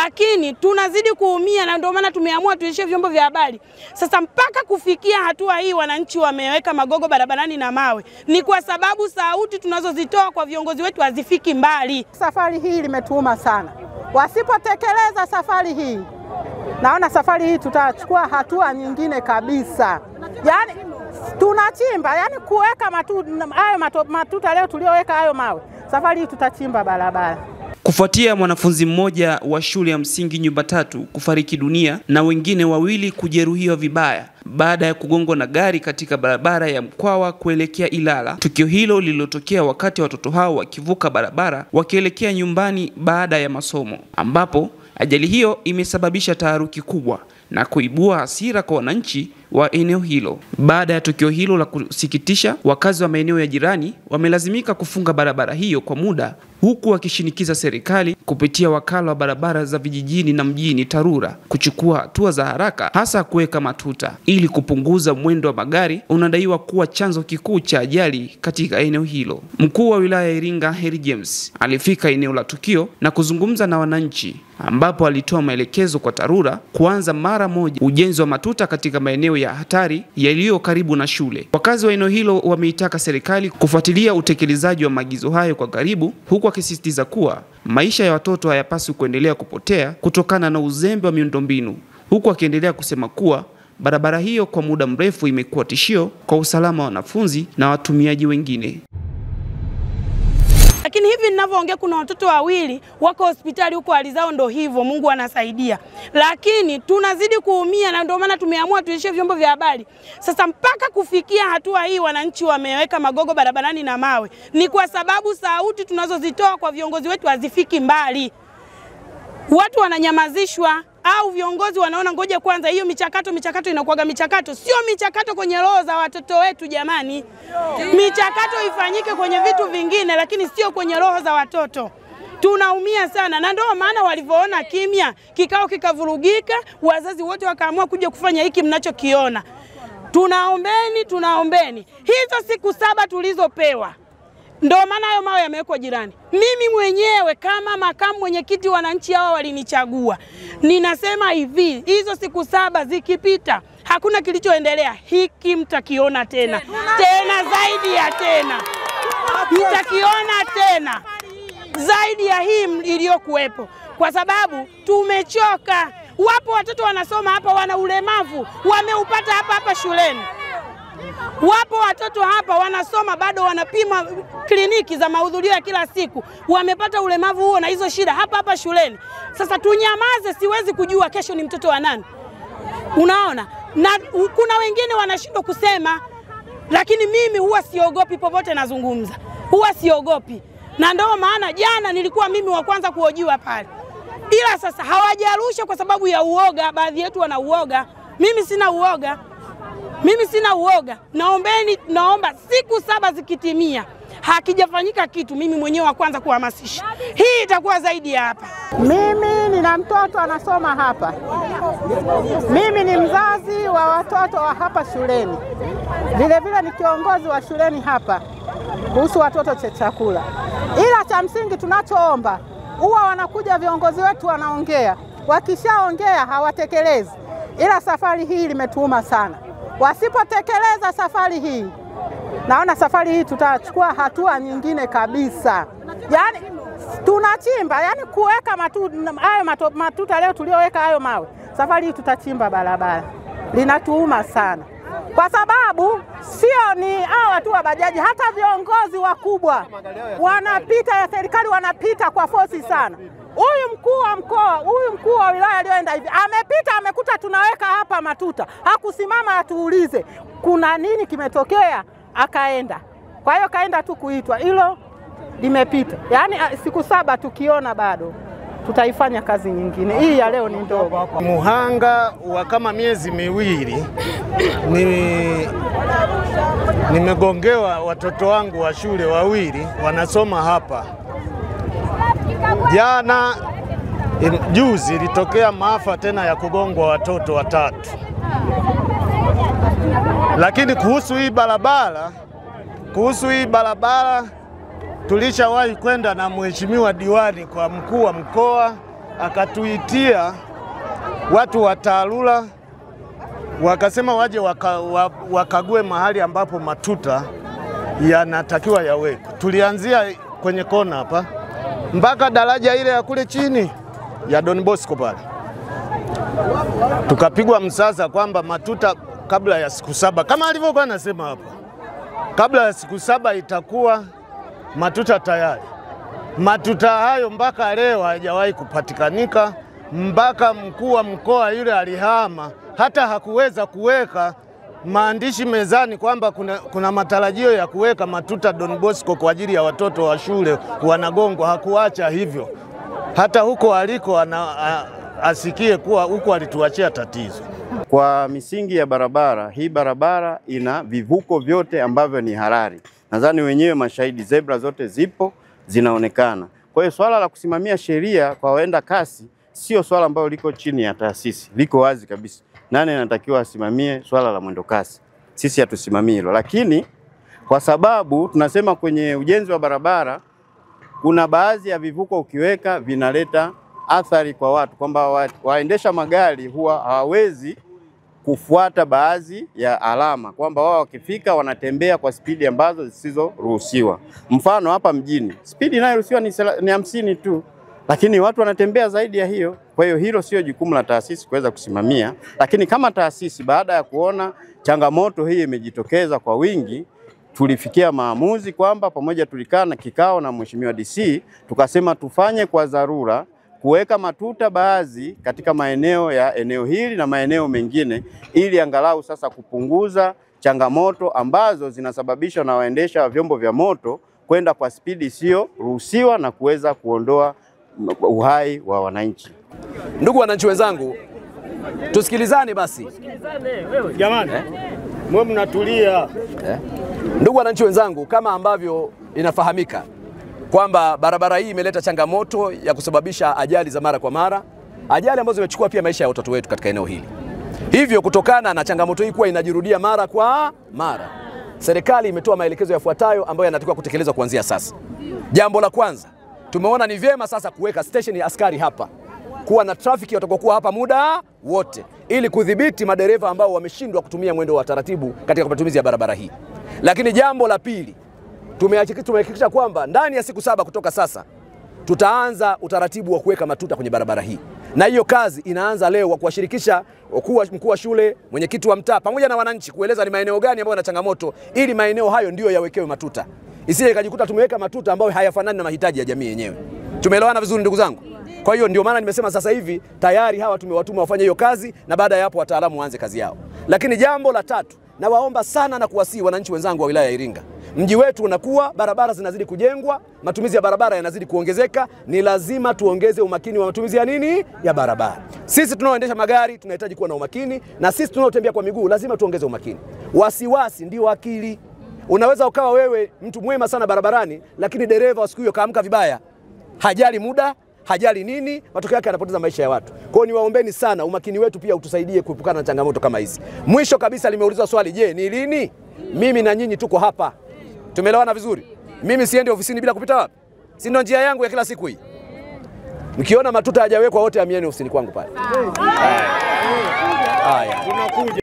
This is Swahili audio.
lakini tunazidi kuumia, na ndio maana tumeamua tuishie vyombo vya habari. Sasa mpaka kufikia hatua hii wananchi wameweka magogo barabarani na mawe, ni kwa sababu sauti tunazozitoa kwa viongozi wetu hazifiki mbali. Safari hii limetuuma sana. Wasipotekeleza safari hii, naona safari hii tutachukua hatua nyingine kabisa. Yani tunachimba, yani kuweka matuta leo tulioweka hayo mawe. Safari hii tutachimba barabara. Kufuatia mwanafunzi mmoja wa shule ya msingi Nyumba Tatu kufariki dunia na wengine wawili kujeruhiwa vibaya baada ya kugongwa na gari katika barabara ya Mkwawa kuelekea Ilala. Tukio hilo lililotokea wakati watoto hao wakivuka barabara wakielekea nyumbani baada ya masomo, ambapo ajali hiyo imesababisha taharuki kubwa na kuibua hasira kwa wananchi wa eneo hilo. Baada ya tukio hilo la kusikitisha, wakazi wa maeneo ya jirani wamelazimika kufunga barabara hiyo kwa muda, huku wakishinikiza serikali kupitia wakala wa barabara za vijijini na mjini TARURA kuchukua hatua za haraka, hasa kuweka matuta ili kupunguza mwendo wa magari unadaiwa kuwa chanzo kikuu cha ajali katika eneo hilo. Mkuu wa wilaya ya Iringa Heri James alifika eneo la tukio na kuzungumza na wananchi, ambapo alitoa maelekezo kwa TARURA kuanza mara moja ujenzi wa matuta katika maeneo ya hatari yaliyo karibu na shule. Wakazi wa eneo hilo wameitaka serikali kufuatilia utekelezaji wa maagizo hayo kwa karibu, huku akisisitiza kuwa maisha ya watoto hayapaswi kuendelea kupotea kutokana na uzembe wa miundombinu, huku akiendelea kusema kuwa barabara hiyo kwa muda mrefu imekuwa tishio kwa usalama wa wanafunzi na watumiaji wengine. Lakini hivi ninavyoongea kuna watoto wawili wako hospitali huko, hali zao ndo hivyo, Mungu anasaidia. Lakini tunazidi kuumia, na ndio maana tumeamua tuishie vyombo vya habari. Sasa mpaka kufikia hatua hii wananchi wameweka magogo barabarani na mawe, ni kwa sababu sauti tunazozitoa kwa viongozi wetu hazifiki mbali. Watu wananyamazishwa au viongozi wanaona ngoja kwanza hiyo michakato inakuwaga michakato, sio michakato kwenye roho za watoto wetu jamani. Michakato ifanyike kwenye vitu vingine, lakini sio kwenye roho za watoto. Tunaumia sana, na ndio maana walivyoona kimya, kikao kikavurugika, wazazi wote wakaamua kuja kufanya hiki mnachokiona. Tunaombeni hizo siku 7 tulizopewa, ndio maana hayo mawe yamewekwa jirani. Mimi mwenyewe kama makamu mwenyekiti wananchi hao walinichagua, ninasema hivi, hizo siku 7 zikipita hakuna kilichoendelea, hiki mtakiona tena zaidi ya tena, mtakiona tena zaidi ya hii iliyokuwepo, kwa sababu tumechoka. Wapo watoto wanasoma hapa wana ulemavu, wameupata hapa shuleni. Wapo watoto hapa wanasoma bado wanapima kliniki za mahudhurio ya kila siku, wamepata ulemavu huo na hizo shida hapa shuleni. Sasa tunyamaze? Siwezi kujua kesho ni mtoto wa nani, unaona? Na kuna wengine wanashindwa kusema, lakini mimi huwa siogopi, popote nazungumza, huwa siogopi. Na ndio maana jana nilikuwa mimi wa kwanza kuhojiwa pale, ila sasa hawajarusha kwa sababu ya uoga. Baadhi yetu wana uoga, mimi sina uoga. Naomba siku 7 zikitimia hakijafanyika kitu, mimi mwenyewe wa kwanza kuhamasisha. Hii itakuwa zaidi ya hapa. Mimi nina mtoto anasoma hapa. Mimi ni mzazi wa watoto wa hapa shuleni. Vile ni kiongozi wa shuleni hapa kuhusu watoto chakula. Ila cha msingi tunachoomba, huwa wanakuja viongozi wetu wanaongea, wakishaongea hawatekelezi. Ila safari hii limetuuma sana. Wasipotekeleza safari hii, naona safari hii tutachukua hatua nyingine kabisa. Yani tunachimba, yani kuweka matuta leo tulioweka hayo mawe. Safari hii tutachimba barabara. Linatuuma sana, kwa sababu sio ni hawa tu wa bajaji, hata viongozi wakubwa wanapita ya serikali wanapita kwa fosi sana. Huyu mkuu wa mkoa, huyu mkuu wa wilaya aliyoenda hivi, amepita amekuta tunaweka hapa matuta, hakusimama atuulize kuna nini kimetokea, akaenda. Kwa hiyo kaenda tu kuitwa, hilo limepita. Yani siku 7 tukiona bado tutaifanya kazi nyingine. Hii ya leo ni ndogo. Muhanga wa kama miezi miwili nimegongewa watoto wangu wa shule wawili wanasoma hapa. Jana juzi ilitokea maafa tena ya kugongwa watoto 3. Lakini kuhusu hii barabara tulishawahi kwenda na mheshimiwa diwani kwa mkuu wa mkoa akatuitia watu wa TARURA, wakasema waje wakague mahali ambapo matuta yanatakiwa yawekwe. Tulianzia kwenye kona hapa mpaka daraja ile ya kule chini ya Don Bosco pale. Tukapigwa msasa kwamba matuta kabla ya siku 7 kama alivyokuwa anasema hapa, kabla ya siku 7 itakuwa matuta tayari. Matuta hayo mpaka leo hayajawahi kupatikanika, mpaka mkuu wa mkoa yule alihama, hata hakuweza kuweka maandishi mezani kwamba kuna matarajio ya kuweka matuta Don Bosco kwa ajili ya watoto wa shule Wanagongwa. Hakuacha hivyo, hata huko aliko asikie kuwa huko alituachia tatizo. Kwa misingi ya barabara, hii barabara ina vivuko vyote ambavyo ni halali. Nadhani wenyewe mashahidi, zebra zote zipo zinaonekana. Kwa hiyo swala la kusimamia sheria kwa waenda kasi sio swala ambalo liko chini ya taasisi, liko wazi kabisa. Nani anatakiwa asimamie swala la mwendo kasi? Sisi hatusimamii hilo, lakini kwa sababu tunasema kwenye ujenzi wa barabara kuna baadhi ya vivuko ukiweka vinaleta athari kwa watu, kwamba waendesha magari huwa hawawezi kufuata baadhi ya alama, kwamba wao wakifika wanatembea kwa spidi ambazo zisizoruhusiwa. Mfano hapa mjini spidi inayoruhusiwa ni 50 tu, lakini watu wanatembea zaidi ya hiyo. Kwa hiyo hilo sio jukumu la taasisi kuweza kusimamia, lakini kama taasisi baada ya kuona changamoto hii imejitokeza kwa wingi, tulifikia maamuzi kwamba pamoja, tulikaa na kikao na Mheshimiwa DC, tukasema tufanye kwa dharura kuweka matuta baadhi katika maeneo ya eneo hili na maeneo mengine, ili angalau sasa kupunguza changamoto ambazo zinasababishwa na waendesha vyombo vya moto kwenda kwa spidi sio ruhusiwa na kuweza kuondoa uhai wa wananchi. Ndugu wananchi wenzangu, tusikilizane basi. Jamani, mwe mnatulia. Ndugu wananchi wenzangu, kama ambavyo inafahamika kwamba barabara hii imeleta changamoto ya kusababisha ajali za mara kwa mara, ajali ambazo zimechukua pia maisha ya watoto wetu katika eneo hili. Hivyo kutokana na changamoto hii kuwa inajirudia mara kwa mara, serikali imetoa maelekezo yafuatayo ambayo yanatakiwa kutekelezwa kuanzia sasa. Jambo la kwanza, tumeona ni vyema sasa kuweka station ya askari hapa, kuwa na trafiki watakokuwa hapa muda wote, ili kudhibiti madereva ambao wameshindwa kutumia mwendo wa taratibu katika matumizi ya barabara hii. Lakini jambo la pili, tumehakikisha kwamba ndani ya siku 7 kutoka sasa tutaanza utaratibu wa kuweka matuta kwenye barabara hii, na hiyo kazi inaanza leo kwa kuwashirikisha mkuu wa shule, mwenyekiti wa mtaa pamoja na wananchi, kueleza ni maeneo gani ambayo yana changamoto, ili maeneo hayo ndio yawekewe matuta, isije ikajikuta tumeweka matuta ambayo hayafanani na mahitaji ya jamii yenyewe. Tumeelewana vizuri ndugu zangu? Kwa hiyo ndio maana nimesema sasa hivi tayari hawa tumewatuma wafanye hiyo kazi, na baada ya hapo wataalamu waanze kazi yao. Lakini jambo la tatu, na waomba sana na kuwasihi wananchi wenzangu wa wilaya ya Iringa, mji wetu unakuwa, barabara zinazidi kujengwa, matumizi ya barabara yanazidi kuongezeka, ni lazima tuongeze umakini wa matumizi ya nini? Ya barabara. Sisi tunaoendesha magari tunahitaji kuwa na umakini, na sisi tunaotembea kwa miguu lazima tuongeze umakini. Wasiwasi ndio akili. Unaweza ukawa wewe mtu mwema sana barabarani, lakini dereva wa siku hiyo kaamka vibaya, hajali muda, hajali nini, matokeo yake anapoteza maisha ya watu. Kwa hiyo niwaombeni sana, umakini wetu pia utusaidie kuepukana na changamoto kama hizi. Mwisho kabisa, limeulizwa swali, je, ni lini? Mimi na nyinyi tuko hapa. Tumeelewana vizuri? Mimi siendi ofisini bila kupita wapi? Si ndio njia yangu ya kila siku hii? Mkiona matuta hajawekwa wote hamieni ofisini kwangu pale. Haya. Tunakuja.